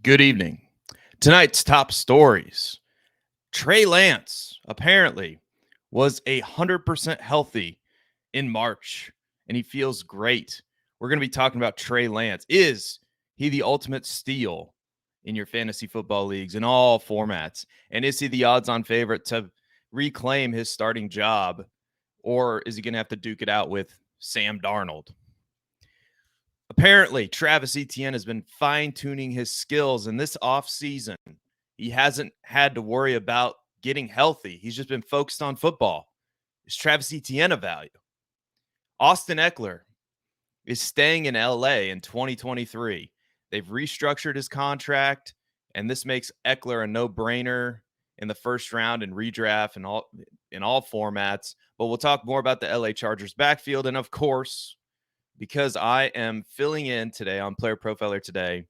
Good evening. Tonight's top stories. Trey Lance apparently was 100% healthy in March, and he feels great. We're going to be talking about Trey Lance. Is he the ultimate steal in your fantasy football leagues in all formats? And is he the odds-on favorite to reclaim his starting job, or is he going to have to duke it out with Sam Darnold? Apparently, Travis Etienne has been fine-tuning his skills in this offseason. He hasn't had to worry about getting healthy. He's just been focused on football. Is Travis Etienne a value? Austin Eckler is staying in LA in 2023. They've restructured his contract, and this makes Eckler a no-brainer in the first round and redraft and in all formats. But we'll talk more about the LA Chargers backfield, and of course, because I am filling in today on Player Profiler Today,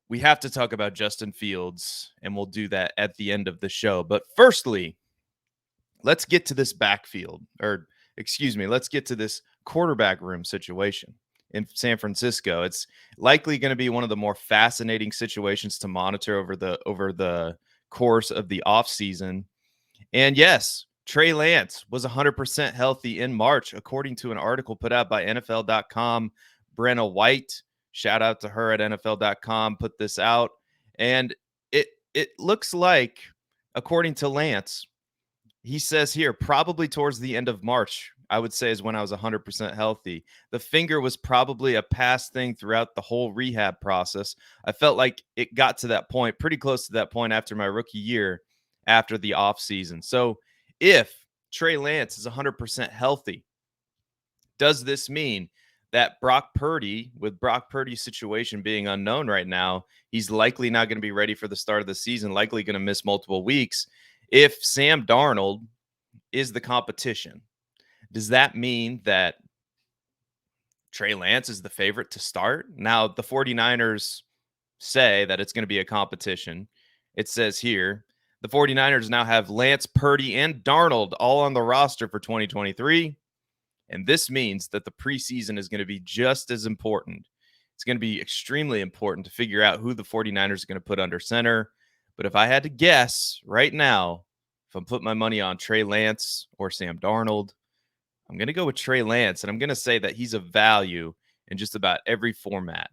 we have to talk about Justin Fields, and we'll do that at the end of the show. But firstly, let's get to this backfield, let's get to this quarterback room situation in San Francisco. It's likely going to be one of the more fascinating situations to monitor over the course of the offseason. And yes, Trey Lance was 100% healthy in March, according to an article put out by NFL.com. Brenna White, shout out to her at NFL.com, put this out. And it looks like, according to Lance, he says here, probably towards the end of March, I would say, is when I was 100% healthy. The finger was probably a past thing throughout the whole rehab process. I felt like it got to that point, pretty close to that point after my rookie year, after the offseason. So if Trey Lance is 100% healthy, does this mean that Brock Purdy, with Brock Purdy's situation being unknown right now, he's likely not going to be ready for the start of the season, likely going to miss multiple weeks? If Sam Darnold is the competition, does that mean that Trey Lance is the favorite to start? Now, the 49ers say that it's going to be a competition. It says here, the 49ers now have Lance, Purdy, and Darnold all on the roster for 2023. And this means that the preseason is going to be just as important. It's going to be extremely important to figure out who the 49ers are going to put under center. But if I had to guess right now, if I'm putting my money on Trey Lance or Sam Darnold, I'm going to go with Trey Lance. And I'm going to say that he's a value in just about every format.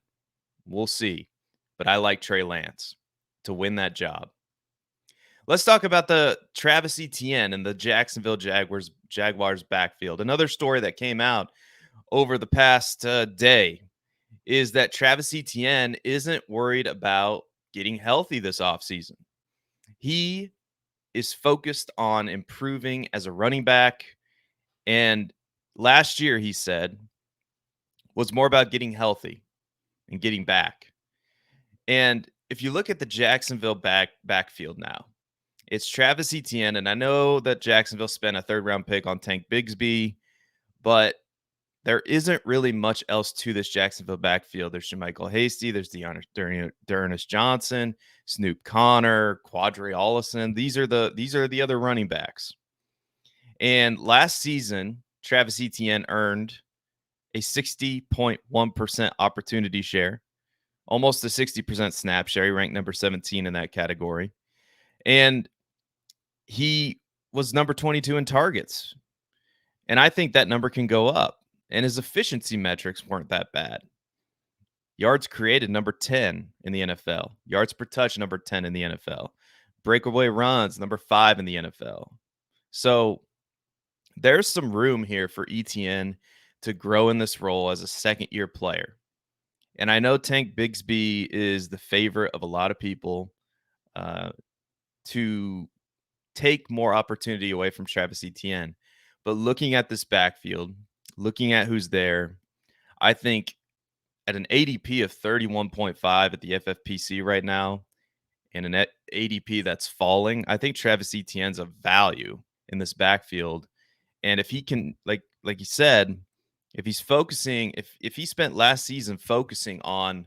We'll see. But I like Trey Lance to win that job. Let's talk about the Travis Etienne and the Jacksonville Jaguars backfield. Another story that came out over the past day is that Travis Etienne isn't worried about getting healthy this offseason. He is focused on improving as a running back. And last year, he said, was more about getting healthy and getting back. And if you look at the Jacksonville backfield now, it's Travis Etienne, and I know that Jacksonville spent a third-round pick on Tank Bigsby, but there isn't really much else to this Jacksonville backfield. There's Jermichael Hasty, there's D'Ernest Johnson, Snoop Connor, Quadri Allison. These are the other running backs. And last season, Travis Etienne earned a 60.1% opportunity share, almost a 60% snap share. He ranked number 17 in that category. And he was number 22 in targets. And I think that number can go up. And his efficiency metrics weren't that bad. Yards created, number 10 in the NFL. Yards per touch, number 10 in the NFL. Breakaway runs, number 5 in the NFL. So there's some room here for Etienne to grow in this role as a second-year player. And I know Tank Bigsby is the favorite of a lot of people to take more opportunity away from Travis Etienne. But looking at this backfield, looking at who's there, I think at an ADP of 31.5 at the FFPC right now, and an ADP that's falling, I think Travis Etienne's a value in this backfield. And if he can, like you said, if he's focusing, if he spent last season focusing on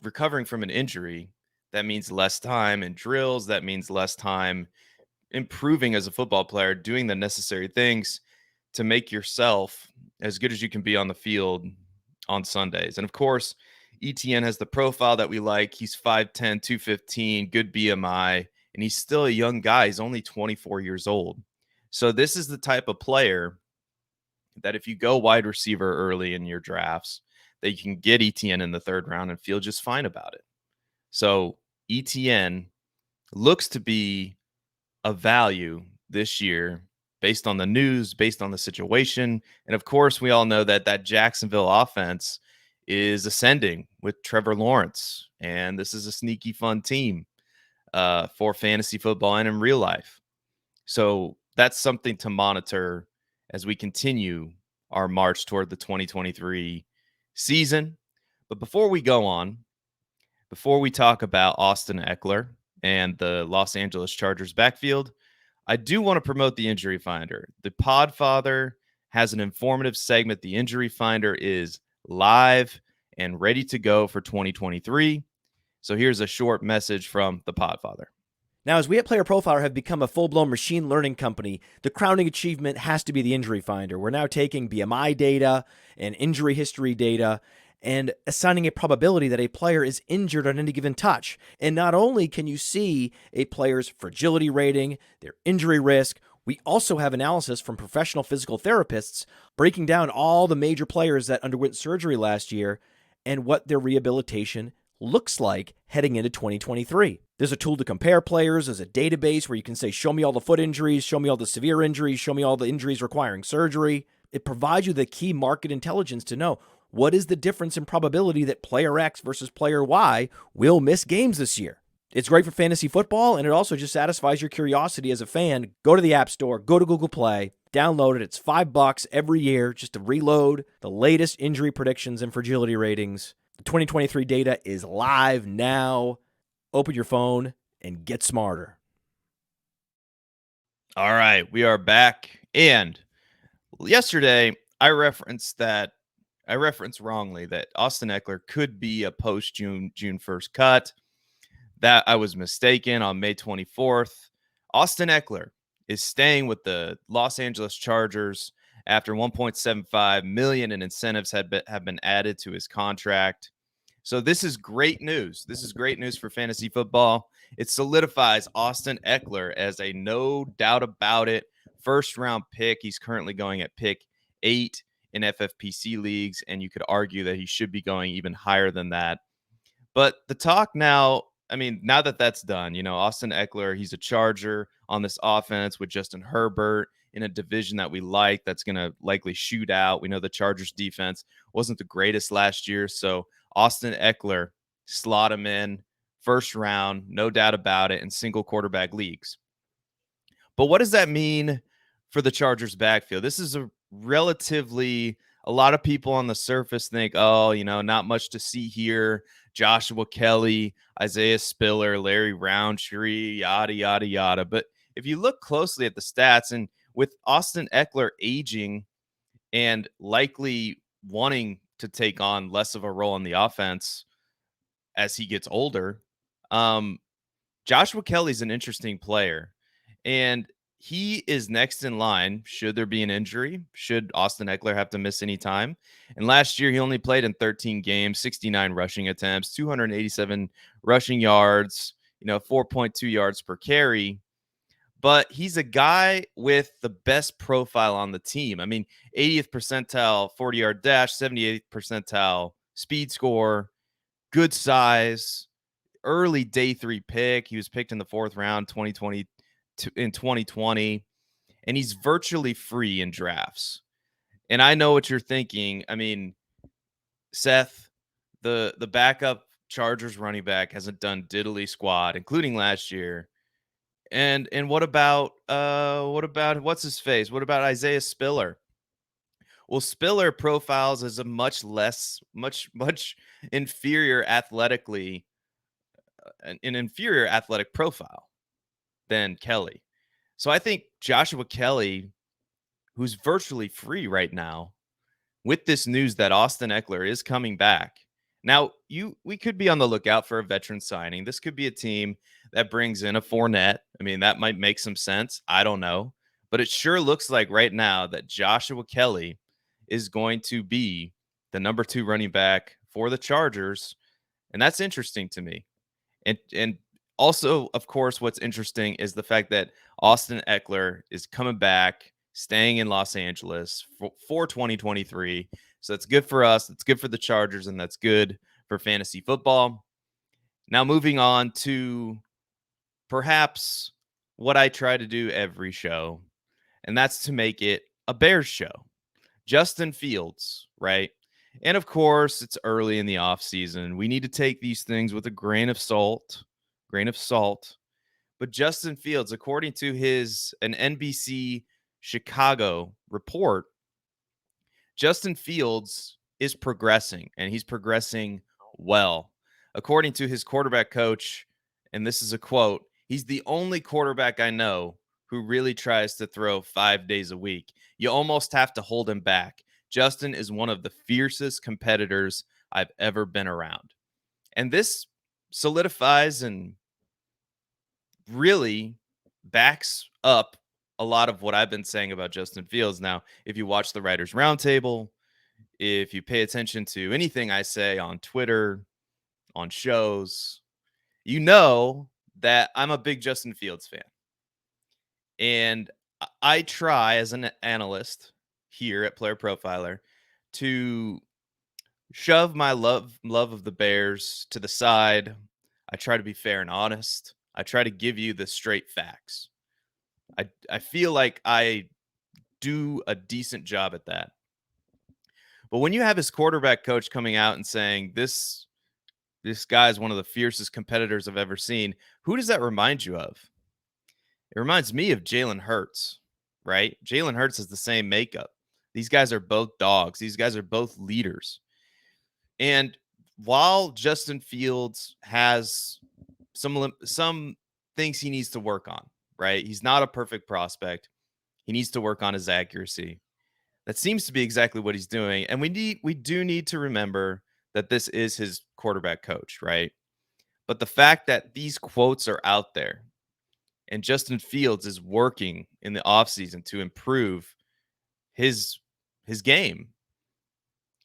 recovering from an injury, that means less time in drills. That means less time improving as a football player, doing the necessary things to make yourself as good as you can be on the field on Sundays. And of course, Etienne has the profile that we like. He's 5'10", 215, good BMI, and he's still a young guy. He's only 24 years old. So this is the type of player that if you go wide receiver early in your drafts, that you can get Etienne in the third round and feel just fine about it. So Etienne looks to be a value this year based on the news, based on the situation. And of course, we all know that that Jacksonville offense is ascending with Trevor Lawrence. And this is a sneaky fun team for fantasy football and in real life. So that's something to monitor as we continue our march toward the 2023 season. But before we go on, before we talk about Austin Eckler and the Los Angeles Chargers backfield, I do want to promote the Injury Finder. The Podfather has an informative segment. The Injury Finder is live and ready to go for 2023. So here's a short message from the Podfather. Now, as we at Player Profiler have become a full-blown machine learning company, the crowning achievement has to be the Injury Finder. We're now taking BMI data and injury history data and assigning a probability that a player is injured on any given touch. And not only can you see a player's fragility rating, their injury risk, we also have analysis from professional physical therapists breaking down all the major players that underwent surgery last year and what their rehabilitation looks like heading into 2023. There's a tool to compare players. There's a database where you can say, show me all the foot injuries, show me all the severe injuries, show me all the injuries requiring surgery. It provides you the key market intelligence to know what is the difference in probability that player X versus player Y will miss games this year. It's great for fantasy football, and it also just satisfies your curiosity as a fan. Go to the App Store, go to Google Play, download it. It's $5 every year just to reload the latest injury predictions and fragility ratings. The 2023 data is live now. Open your phone and get smarter. All right, we are back. And yesterday, I referenced wrongly that Austin Eckler could be a post-June 1st cut. That I was mistaken. On May 24th. Austin Eckler is staying with the Los Angeles Chargers after $1.75 million in incentives have been added to his contract. So this is great news. This is great news for fantasy football. It solidifies Austin Eckler as a no doubt about it first round pick. He's currently going at pick 8 in FFPC leagues, and you could argue that he should be going even higher than that. But the talk now, I mean, now that that's done, Austin Eckler, he's a Charger on this offense with Justin Herbert in a division that we like that's going to likely shoot out. We know the Chargers defense wasn't the greatest last year, so Austin Eckler, slot him in first round, no doubt about it, in single quarterback leagues. But what does that mean for the Chargers backfield? This is a lot of people on the surface think, not much to see here. Joshua Kelly, Isaiah Spiller, Larry Roundtree, yada, yada, yada. But if you look closely at the stats, and with Austin Eckler aging and likely wanting to take on less of a role in the offense as he gets older, Joshua Kelly's an interesting player. And he is next in line should there be an injury, should Austin Eckler have to miss any time. And last year, he only played in 13 games, 69 rushing attempts, 287 rushing yards, 4.2 yards per carry. But he's a guy with the best profile on the team. I mean, 80th percentile 40-yard dash, 78th percentile speed score, good size, early day 3 pick. He was picked in the 4th round 2020, and he's virtually free in drafts. And I know what you're thinking. I mean, Seth, the backup Chargers running back hasn't done diddly squat, including last year. And what about what's his face? What about Isaiah Spiller? Well, Spiller profiles as a much inferior athletically, an inferior athletic profile than Kelly. So I think Joshua Kelly, who's virtually free right now, with this news that Austin Eckler is coming back. Now, we could be on the lookout for a veteran signing. This could be a team that brings in a Fournette. I mean, that might make some sense. I don't know. But it sure looks like right now that Joshua Kelly is going to be the number 2 running back for the Chargers And that's interesting to me. And also, of course, what's interesting is the fact that Austin Eckler is coming back, staying in Los Angeles for 2023. So that's good for us. It's good for the Chargers, and that's good for fantasy football. Now, moving on to perhaps what I try to do every show, and that's to make it a Bears show. Justin Fields, right? And of course, it's early in the offseason. We need to take these things with a grain of salt. But Justin Fields, according to an NBC Chicago report, Justin Fields is progressing, and he's progressing well. According to his quarterback coach, and this is a quote, he's the only quarterback I know who really tries to throw 5 days a week. You almost have to hold him back. Justin is one of the fiercest competitors I've ever been around. And this solidifies and really backs up a lot of what I've been saying about Justin Fields. Now, if you watch the Writers Roundtable, if you pay attention to anything I say on Twitter, on shows, you know that I'm a big Justin Fields fan. And I try as an analyst here at Player Profiler to shove my love of the Bears to the side. I try to be fair and honest. I try to give you the straight facts. I feel like I do a decent job at that. But when you have his quarterback coach coming out and saying this guy is one of the fiercest competitors I've ever seen, who does that remind you of? It reminds me of Jalen Hurts, right? Jalen Hurts has the same makeup. These guys are both dogs. These guys are both leaders. And while Justin Fields has some things he needs to work on, right? He's not a perfect prospect. He needs to work on his accuracy. That seems to be exactly what he's doing. And we do need to remember that this is his quarterback coach, right? But the fact that these quotes are out there and Justin Fields is working in the offseason to improve his game.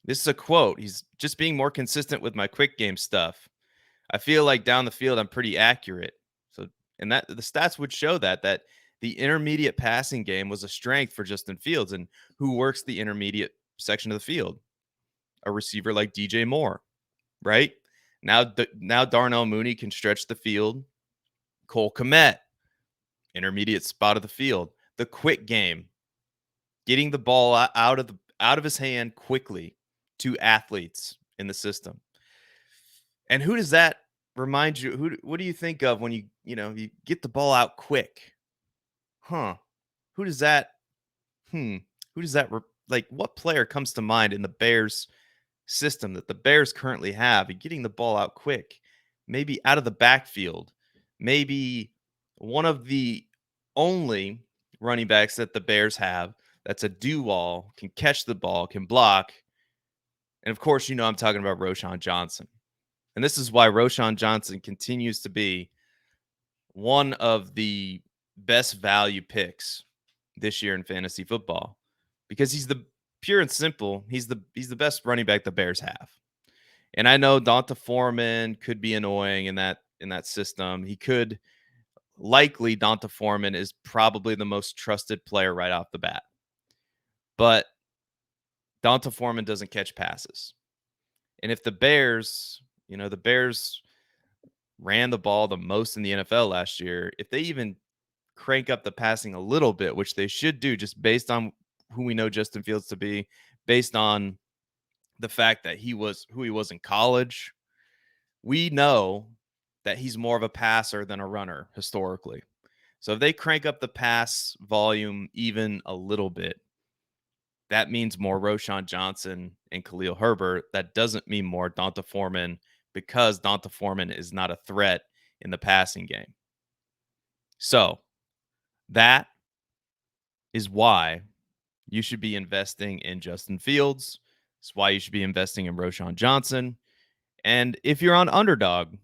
This is a quote. He's just being more consistent with my quick game stuff. I feel like down the field I'm pretty accurate. So and that the stats would show that the intermediate passing game was a strength for Justin Fields. And who works the intermediate section of the field? A receiver like DJ Moore, right? Now Darnell Mooney can stretch the field. Cole Kmet, intermediate spot of the field. The quick game, getting the ball out of his hand quickly to athletes in the system. And who does that remind you? What do you think of when you get the ball out quick? Who does that? Who does that? Like, what player comes to mind in the Bears system that the Bears currently have? And getting the ball out quick, maybe out of the backfield, maybe one of the only running backs that the Bears have that's a do-all, can catch the ball, can block. And of course, I'm talking about Roschon Johnson. And this is why Roschon Johnson continues to be one of the best value picks this year in fantasy football, because he's the pure and simple. He's the best running back the Bears have. And I know Donta Foreman could be annoying in that system. He could likely Donta Foreman is probably the most trusted player right off the bat. But Donta Foreman doesn't catch passes. And if the Bears ran the ball the most in the NFL last year, if they even crank up the passing a little bit, which they should do just based on who we know Justin Fields to be, based on the fact that he was who he was in college, we know that he's more of a passer than a runner historically. So if they crank up the pass volume even a little bit, that means more Roschon Johnson and Khalil Herbert. That doesn't mean more Donta Foreman, because Donta Foreman is not a threat in the passing game. So that is why you should be investing in Justin Fields. It's why you should be investing in Roschon Johnson. And if you're on Underdog,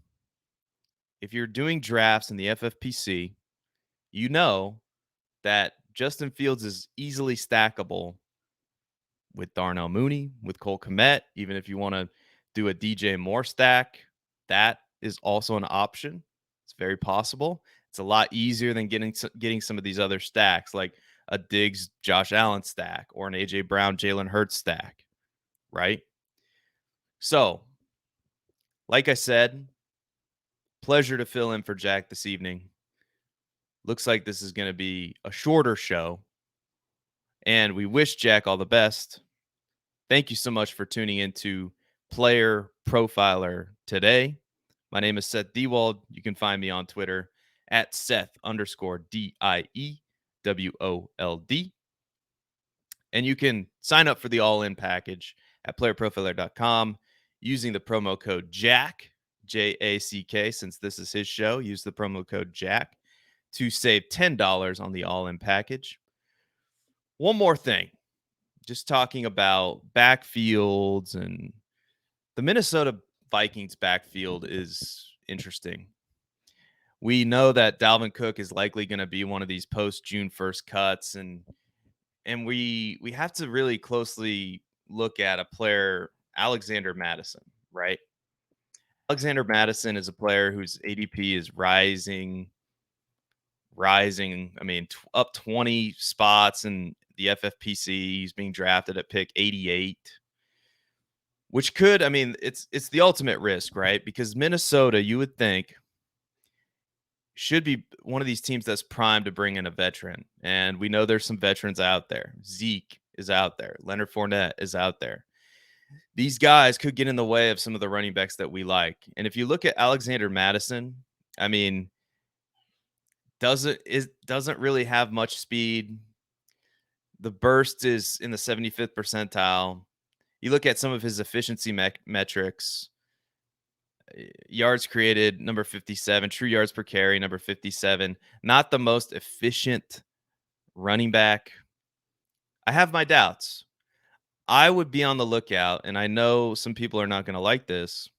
if you're doing drafts in the FFPC, you know that Justin Fields is easily stackable with Darnell Mooney, with Cole Kmet, even if you want to do a DJ Moore stack, that is also an option. It's very possible. It's a lot easier than getting some of these other stacks, like a Diggs Josh Allen stack or an AJ Brown Jalen Hurts stack, right? So, like I said, pleasure to fill in for Jack this evening. Looks like this is going to be a shorter show, and we wish Jack all the best. Thank you so much for tuning into Player Profiler Today. My name is Seth DAWG. You can find me on Twitter at Seth_DIEWOLD. And you can sign up for the all-in package at playerprofiler.com using the promo code JACK, JACK, since this is his show. Use the promo code JACK to save $10 on the all-in package. One more thing, just talking about backfields, and the Minnesota Vikings backfield is interesting. We know that Dalvin Cook is likely going to be one of these post June 1st cuts, and we have to really closely look at a player, Alexander Mattison, right? Alexander Mattison is a player whose ADP is rising. I mean, up 20 spots in the FFPC. He's being drafted at pick 88, which could, I mean, it's the ultimate risk, right? Because Minnesota, you would think, should be one of these teams that's primed to bring in a veteran. And we know there's some veterans out there. Zeke is out there. Leonard Fournette is out there. These guys could get in the way of some of the running backs that we like. And if you look at Alexander Mattison, I mean, doesn't really have much speed. The burst is in the 75th percentile. You look at some of his efficiency metrics. Yards created, number 57. True yards per carry, number 57. Not the most efficient running back. I have my doubts. I would be on the lookout, and I know some people are not going to like this,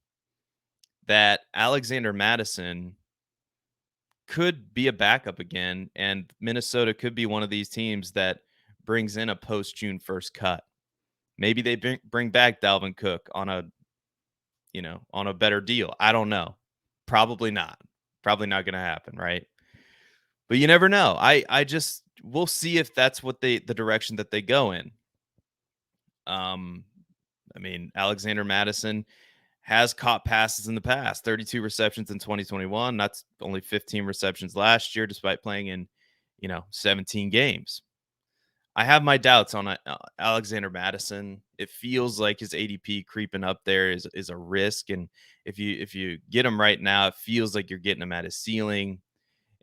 that Alexander Mattison could be a backup again, and Minnesota could be one of these teams that brings in a post June 1st cut. Maybe they bring back Dalvin Cook on a better deal. I don't know. Probably not. Probably not going to happen, right? But you never know. We'll see if that's what the direction that they go in. I mean, Alexander Mattison has caught passes in the past, 32 receptions in 2021. That's only 15 receptions last year, despite playing in, 17 games. I have my doubts on Alexander Mattison. It feels like his ADP creeping up there is a risk, and if you get him right now, it feels like you're getting him at his ceiling.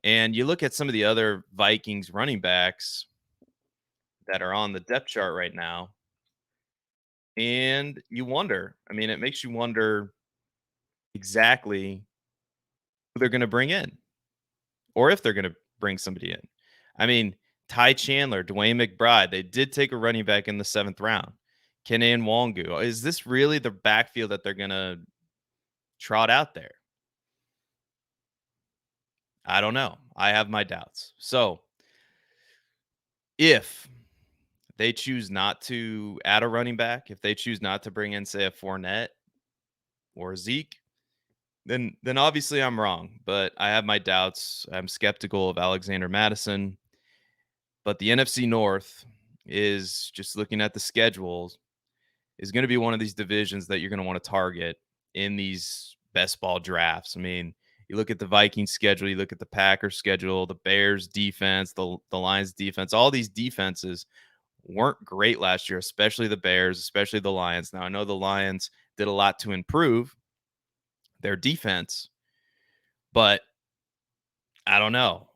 And you look at some of the other Vikings running backs that are on the depth chart right now, and you wonder. I mean, it makes you wonder exactly who they're going to bring in, or if they're going to bring somebody in. I mean, Ty Chandler, Dwayne McBride, they did take a running back in the 7th round. Kene Nwangu. Is this really the backfield that they're going to trot out there? I don't know. I have my doubts. So if they choose not to add a running back, if they choose not to bring in, say, a Fournette or Zeke, then obviously I'm wrong. But I have my doubts. I'm skeptical of Alexander Mattison. But the NFC North is, just looking at the schedules, is going to be one of these divisions that you're going to want to target in these best ball drafts. I mean, you look at the Vikings schedule, you look at the Packers schedule, the Bears defense, the Lions defense. All these defenses weren't great last year, especially the Bears, especially the Lions. Now, I know the Lions did a lot to improve their defense, but I don't know.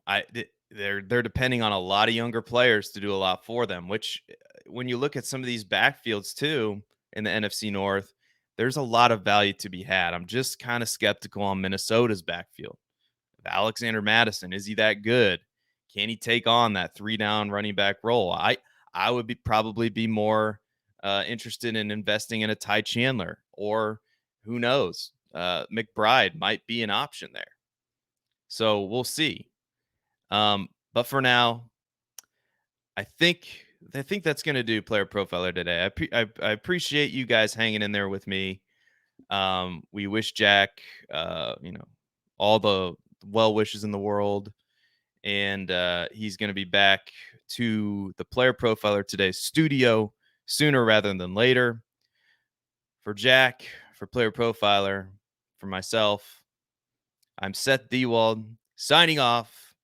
They're depending on a lot of younger players to do a lot for them, which, when you look at some of these backfields too in the NFC North, there's a lot of value to be had. I'm just kind of skeptical on Minnesota's backfield. Alexander Mattison, is he that good? Can he take on that 3-down running back role? I would probably be more interested in investing in a Ty Chandler, or who knows, McBride might be an option there. So we'll see. But for now, I think that's going to do Player Profiler today. I appreciate you guys hanging in there with me. We wish Jack, all the well wishes in the world. And he's going to be back to the Player Profiler Today studio sooner rather than later. For Jack, for Player Profiler, for myself, I'm Seth DAWG signing off.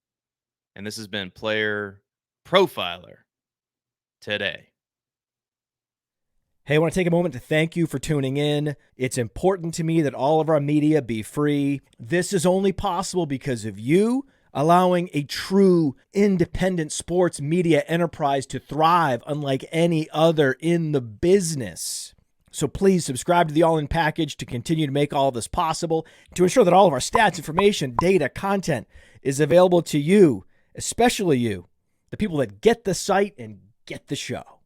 And this has been Player Profiler Today. Hey, I want to take a moment to thank you for tuning in. It's important to me that all of our media be free. This is only possible because of you allowing a true independent sports media enterprise to thrive unlike any other in the business. So please subscribe to the All In Package to continue to make all of this possible, to ensure that all of our stats, information, data, content is available to you, especially you, the people that get the site and get the show.